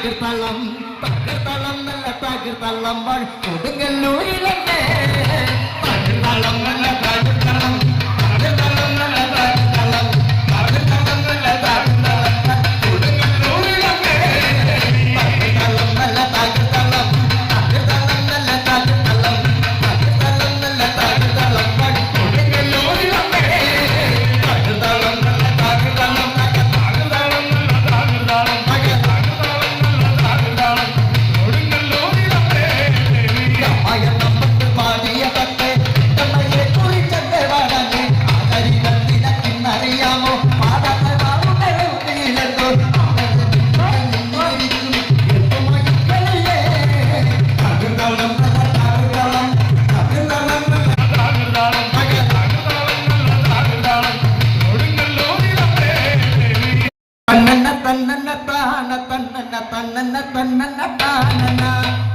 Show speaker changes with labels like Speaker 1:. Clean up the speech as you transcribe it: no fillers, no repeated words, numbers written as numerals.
Speaker 1: തകർത്തളം തകർത്തളം നല്ല തകർത്തളം കൊടുങ്ങല്ലൂരിലെ തകർത്തളം നല്ല തകർത്തളം തകർത്തളം നല്ല തകർത്തളം തകർത്തളം നല്ല തകർത്തളം കൊടുങ്ങല്ലൂരിലെ തകർത്തളം നല്ല തകർത്തളം തകർത്തളം നല്ല തകർത്തളം തകർത്തളം നല്ല തകർത്തളം കൊടുങ്ങല്ലൂരിലെ തകർത്തളം നല്ല തകർത്തളം തന്നന്ന താന തന്നന്ന തന്നന്ന തന്നന്ന താനന